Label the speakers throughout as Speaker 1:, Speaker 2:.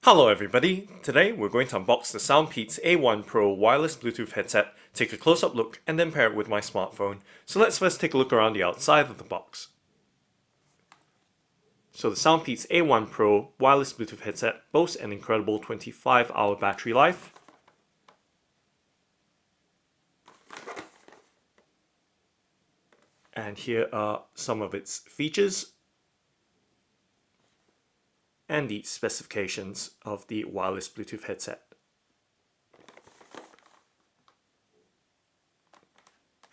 Speaker 1: Hello everybody, today we're going to unbox the SoundPEATS A1 Pro wireless Bluetooth headset, take a close-up look and then pair it with my smartphone. So let's first take a look around the outside of the box. So the SoundPEATS A1 Pro wireless Bluetooth headset boasts an incredible 25-hour battery life. And here are some of its features and the specifications of the wireless Bluetooth headset.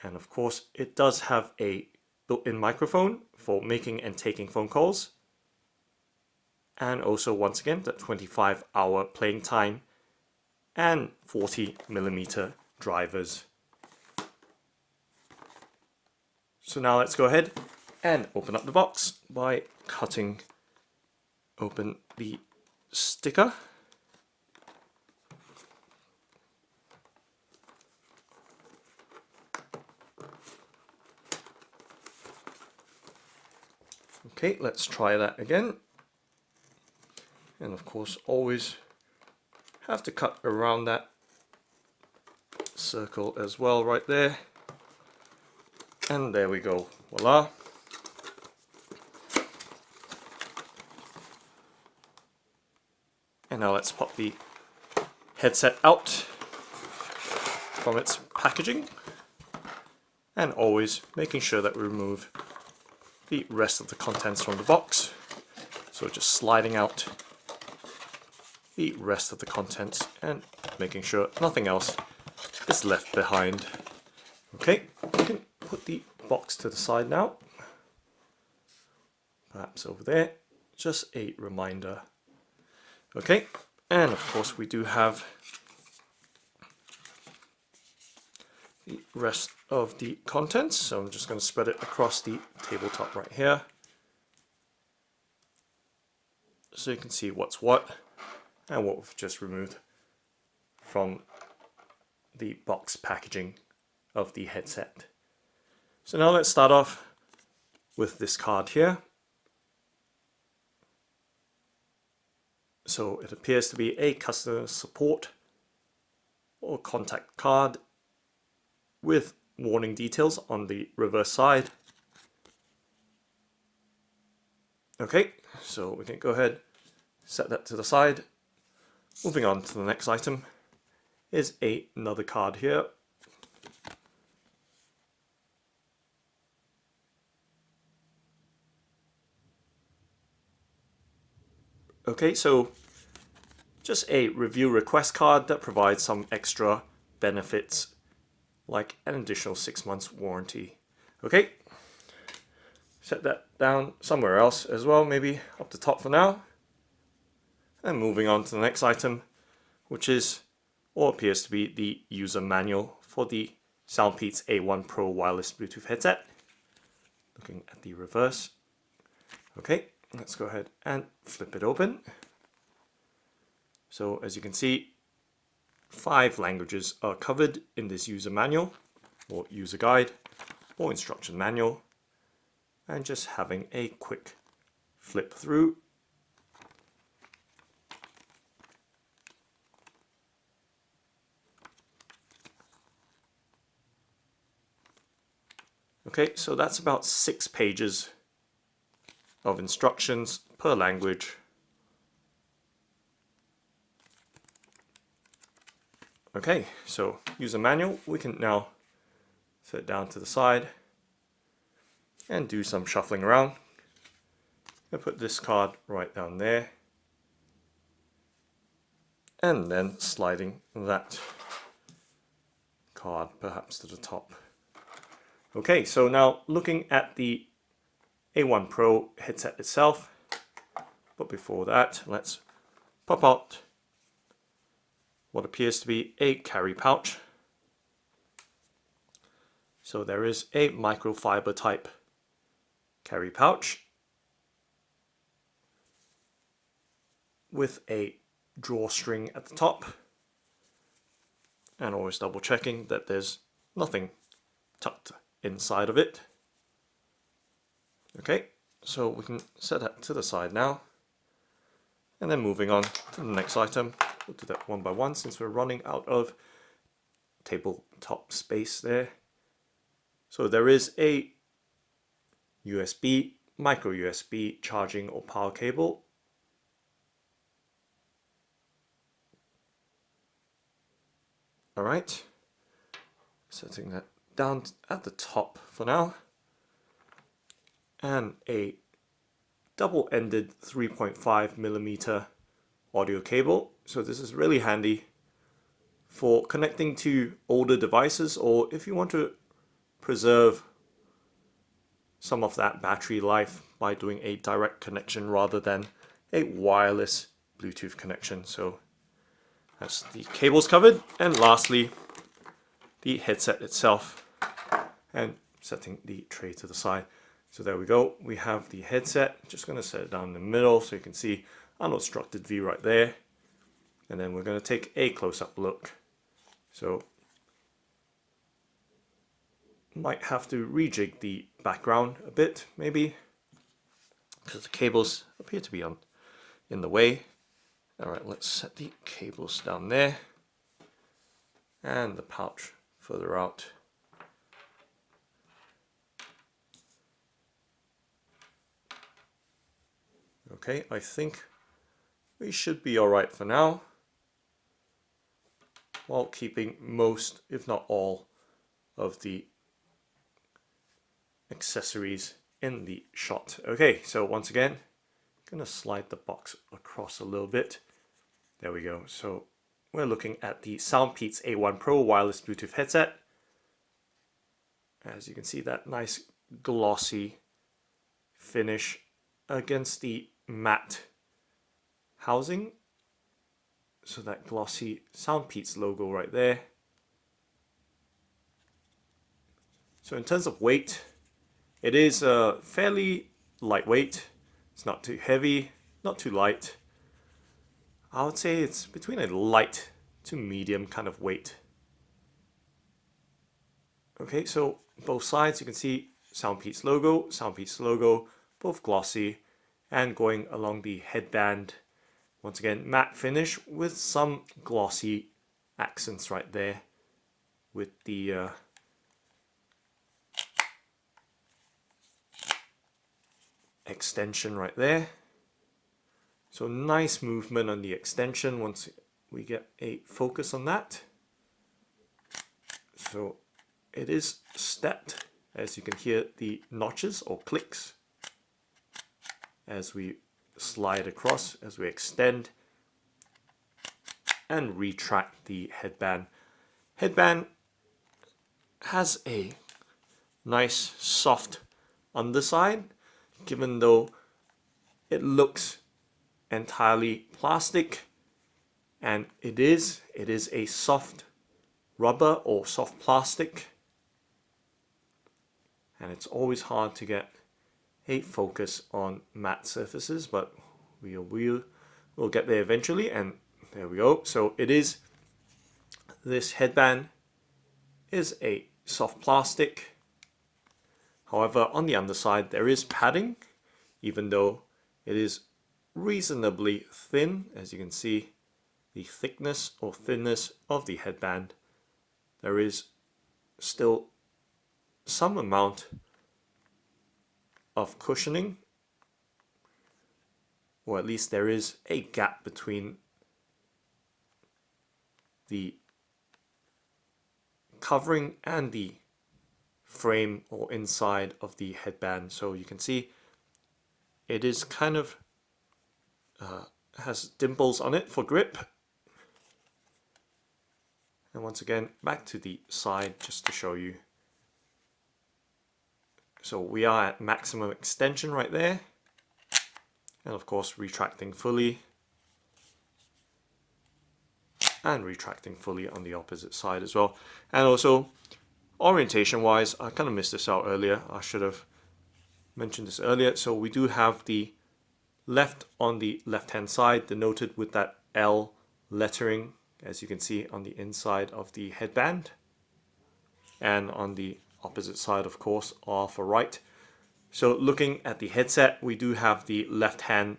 Speaker 1: And of course, it does have a built-in microphone for making and taking phone calls. And also, once again, the 25-hour playing time and 40mm drivers. So now let's go ahead and open up the box by cutting open the sticker. Okay, let's try that again. And of course, always have to cut around that circle as well, right there. And there we go, voila. And now let's pop the headset out from its packaging, and always making sure that we remove the rest of the contents from the box. So just sliding out the rest of the contents and making sure nothing else is left behind. Okay, we can put the box to the side now, perhaps over there, just a reminder. Okay, and of course we do have the rest of the contents, so I'm just going to spread it across the tabletop right here so you can see what's what and what we've just removed from the box packaging of the headset. So now let's start off with this card here. So it appears to be a customer support or contact card with warning details on the reverse side. Okay, so we can go ahead, set that to the side. Moving on to the next item is another card here. Okay, so just a review request card that provides some extra benefits like an additional 6 months warranty. Okay, set that down somewhere else as well, maybe up the top for now. And moving on to the next item, which is or appears to be the user manual for the SoundPEATS A1 Pro wireless Bluetooth headset. Looking at the reverse. Okay, let's go ahead and flip it open. So as you can see, 5 languages are covered in this user manual or user guide or instruction manual, and just having a quick flip through. Okay, so that's about 6 pages of instructions per language. Okay, so user manual, we can now set it down to the side and do some shuffling around. I'll put this card right down there and then sliding that card perhaps to the top. Okay, so now looking at the A1 Pro headset itself, but before that let's pop out what appears to be a carry pouch. So there is a microfiber type carry pouch with a drawstring at the top, and always double checking that there's nothing tucked inside of it. Okay, so we can set that to the side now. And then moving on to the next item, we'll do that one by one since we're running out of tabletop space there. So there is a USB, micro USB charging or power cable. Alright, setting that down at the top for now. And a double-ended 3.5mm audio cable. So this is really handy for connecting to older devices, or if you want to preserve some of that battery life by doing a direct connection rather than a wireless Bluetooth connection. So that's the cables covered. And lastly, the headset itself, and setting the tray to the side. So there we go, we have the headset. Just going to set it down in the middle so you can see unobstructed view right there. And then we're going to take a close-up look. So might have to rejig the background a bit maybe, because the cables appear to be in the way. Alright, let's set the cables down there and the pouch further out. Okay, I think we should be alright for now, while keeping most, if not all, of the accessories in the shot. Okay, so once again, I'm going to slide the box across a little bit. There we go. So we're looking at the SoundPEATS A1 Pro wireless Bluetooth headset. As you can see, that nice glossy finish against the matte housing. So that glossy SoundPEATS logo right there. So in terms of weight, it is fairly lightweight. It's not too heavy, not too light. I would say it's between a light to medium kind of weight. Okay, so both sides you can see SoundPEATS logo, both glossy, and going along the headband, once again matte finish with some glossy accents right there with the extension right there. So nice movement on the extension once we get a focus on that. So it is stepped, as you can hear the notches or clicks as we slide across, as we extend and retract the headband. Headband has a nice soft underside, given though it looks entirely plastic, and it is a soft rubber or soft plastic, and it's always hard to get a focus on matte surfaces, but we'll get there eventually. And there we go. So it is, this headband is a soft plastic. However, on the underside there is padding, even though it is reasonably thin. As you can see, the thickness or thinness of the headband, there is still some amount of cushioning, or at least there is a gap between the covering and the frame or inside of the headband. So you can see it is kind of has dimples on it for grip. And once again, back to the side just to show you. So we are at maximum extension right there, and of course retracting fully, and retracting fully on the opposite side as well. And also orientation wise, I kind of missed this out earlier, I should have mentioned this earlier. So we do have the left on the left hand side denoted with that L lettering, as you can see on the inside of the headband, and on the opposite side of course R for right. So looking at the headset, we do have the left hand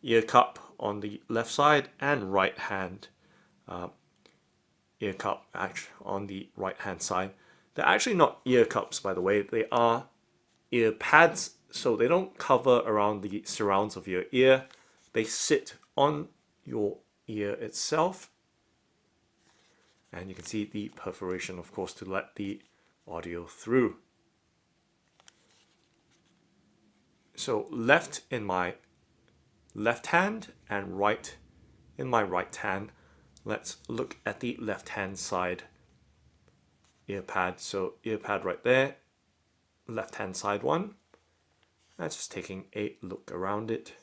Speaker 1: ear cup on the left side and right hand ear cup actually on the right hand side. They're actually not ear cups, by the way. They are ear pads, so they don't cover around the surrounds of your ear. They sit on your ear itself, and you can see the perforation, of course, to let the audio through. So left in my left hand and right in my right hand. Let's look at the left hand side ear pad. So ear pad right there, left hand side one. That's just taking a look around it.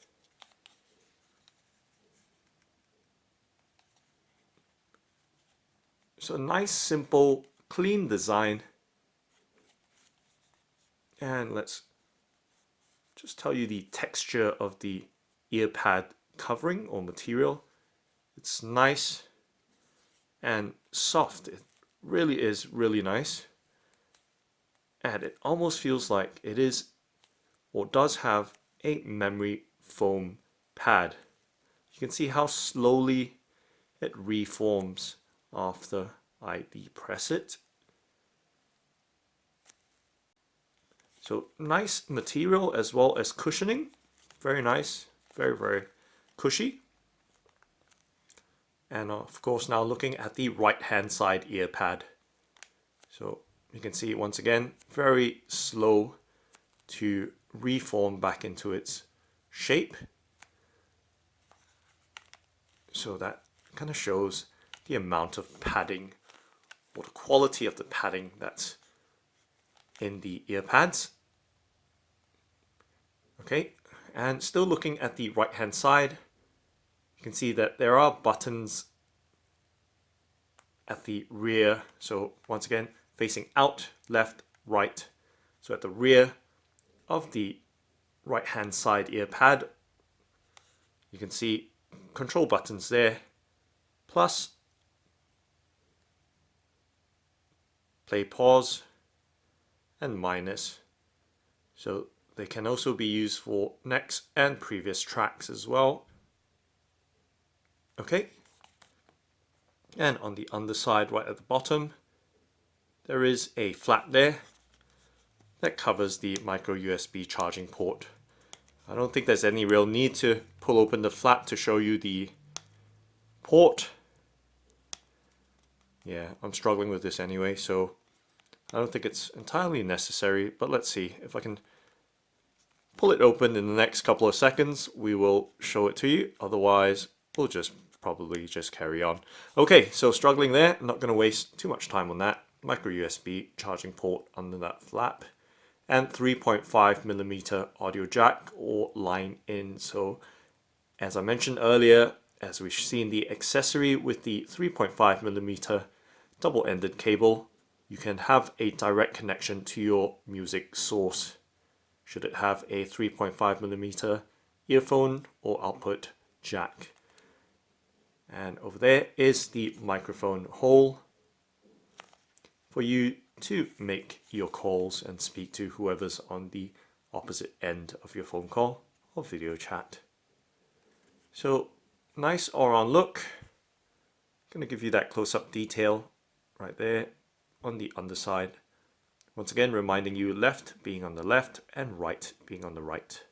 Speaker 1: So nice, simple, clean design. And let's just tell you the texture of the ear pad covering or material. It's nice and soft. It really is really nice. And it almost feels like it is or does have a memory foam pad. You can see how slowly it reforms after I depress it. So nice material as well as cushioning. Very nice, very, very cushy. And of course now looking at the right hand side ear pad. So you can see once again, very slow to reform back into its shape. So that kind of shows the amount of padding or the quality of the padding that's in the ear pads. Okay, and still looking at the right hand side, you can see that there are buttons at the rear. So once again, facing out, left, right. So at the rear of the right hand side ear pad, you can see control buttons there, plus play, pause, and minus. So they can also be used for next and previous tracks as well. Okay. And on the underside, right at the bottom, there is a flap there that covers the micro USB charging port. I don't think there's any real need to pull open the flap to show you the port. Yeah, I'm struggling with this anyway, so I don't think it's entirely necessary, but let's see. If I can pull it open in the next couple of seconds, we will show it to you. Otherwise, we'll probably just carry on. Okay, so struggling there, I'm not going to waste too much time on that. Micro USB charging port under that flap, and 3.5mm audio jack or line in. So as I mentioned earlier, as we've seen the accessory with the 3.5mm double-ended cable, you can have a direct connection to your music source should it have a 3.5mm earphone or output jack. And over there is the microphone hole for you to make your calls and speak to whoever's on the opposite end of your phone call or video chat. So nice all-around look. I'm going to give you that close-up detail right there on the underside. Once again, reminding you left being on the left and right being on the right.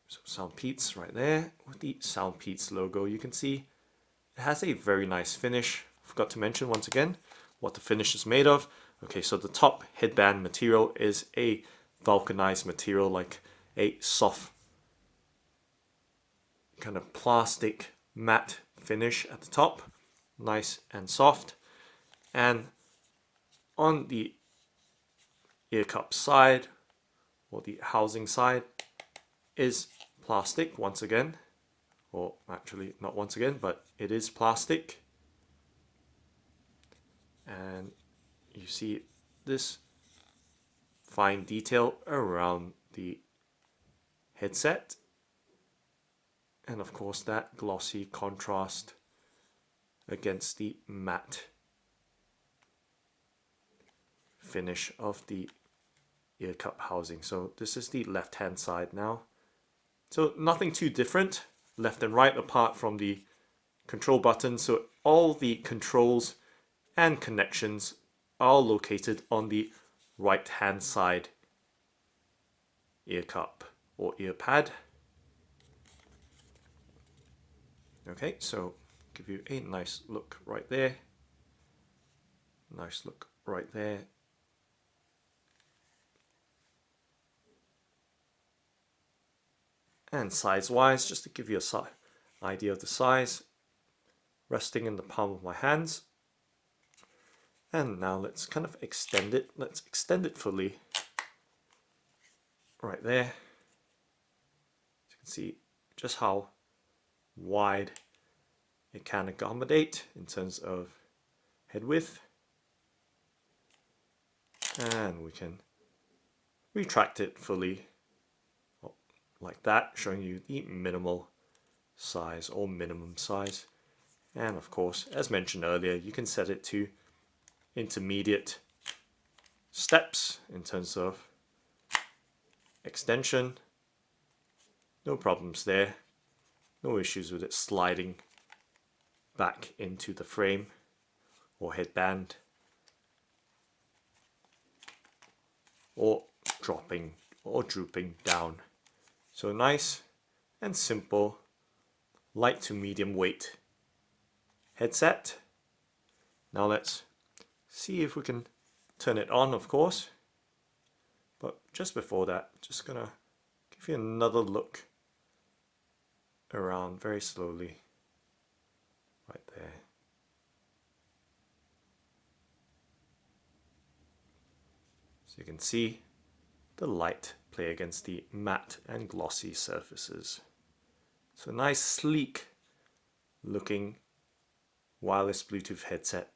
Speaker 1: So SoundPEATS right there with the SoundPEATS logo. You can see it has a very nice finish. Forgot to mention once again what the finish is made of. Okay, so the top headband material is a vulcanized material, like a soft kind of plastic matte finish at the top. Nice and soft. And on the ear cup side, or the housing side, is plastic once again. Or actually not once again, but it is plastic. And you see this fine detail around the headset, and of course that glossy contrast against the matte finish of the ear cup housing. So this is the left hand side now. So nothing too different. left and right apart from the control button, so all the controls and connections are located on the right hand side ear cup or ear pad. Okay, so give you a nice look right there. Nice look right there. And size-wise, just to give you an idea of the size, resting in the palm of my hands. And now let's kind of extend it. Let's extend it fully. Right there. So you can see just how wide it can accommodate in terms of head width. And we can retract it fully like that, showing you the minimal size or minimum size. And of course, as mentioned earlier, you can set it to intermediate steps in terms of extension. No problems there. No issues with it sliding back into the frame or headband, or dropping or drooping down. So nice and simple, light to medium weight headset. Now let's see if we can turn it on, of course. But just before that, just gonna give you another look around very slowly. Right there. So you can see the light play against the matte and glossy surfaces. So nice, sleek looking wireless Bluetooth headset.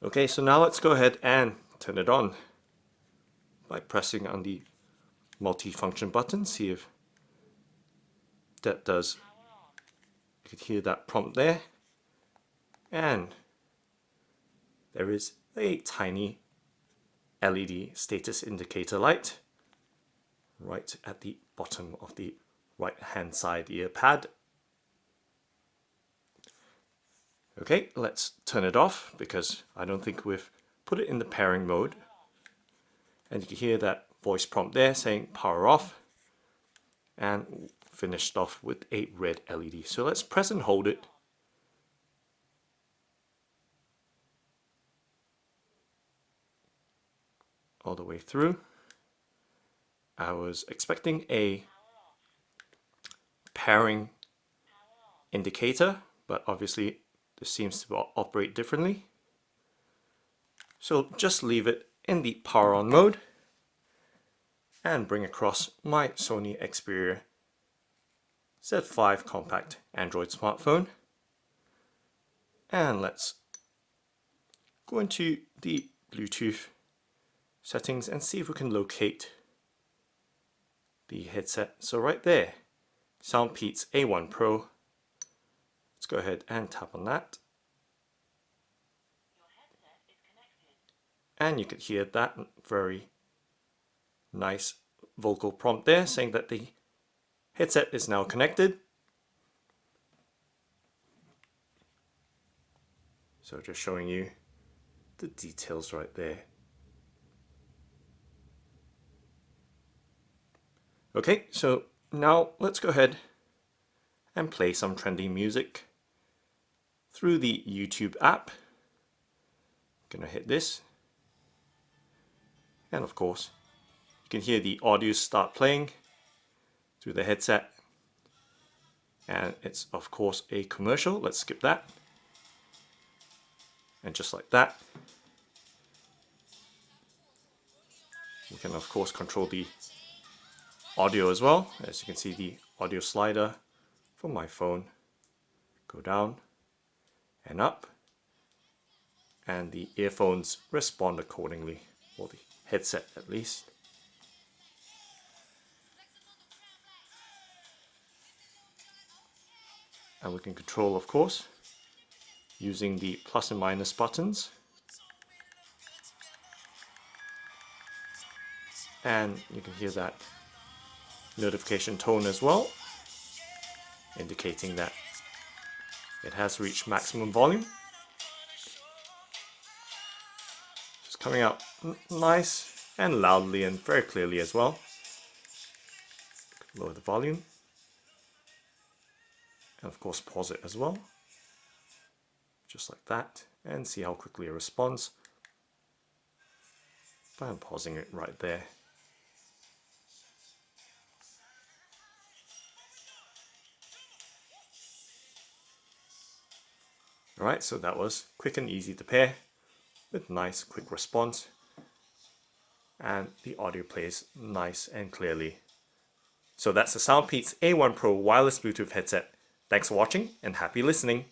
Speaker 1: Okay, so now let's go ahead and turn it on by pressing on the multi-function button. See if that does. You could hear that prompt there. And there is a tiny LED status indicator light right at the bottom of the right hand side ear pad. Okay, let's turn it off because I don't think we've put it in the pairing mode. And you can hear that voice prompt there saying power off, and finished off with a red LED. So let's press and hold it. All the way through. I was expecting a pairing indicator, but obviously this seems to operate differently. So just leave it in the power on mode and bring across my Sony Xperia Z5 compact Android smartphone. And let's go into the Bluetooth settings and see if we can locate the headset. So right there, SoundPEATS A1 Pro. Let's go ahead and tap on that. And you could hear that very nice vocal prompt there saying that the headset is now connected. So just showing you the details right there. Okay, so now let's go ahead and play some trendy music through the YouTube app. Gonna hit this. And of course, you can hear the audio start playing through the headset. And it's of course a commercial. Let's skip that. And just like that, You can of course control the audio as well. As you can see, the audio slider from my phone go down and up, and the earphones respond accordingly, or the headset at least. And we can control, of course, using the plus and minus buttons. And you can hear that notification tone as well, indicating that it has reached maximum volume. It's coming out nice and loudly and very clearly as well. Lower the volume. And of course pause it as well. Just like that. And see how quickly it responds. But I'm pausing it right there. Alright, so that was quick and easy to pair with nice quick response, and the audio plays nice and clearly. So that's the SoundPEATS A1 Pro wireless Bluetooth headset. Thanks for watching and happy listening.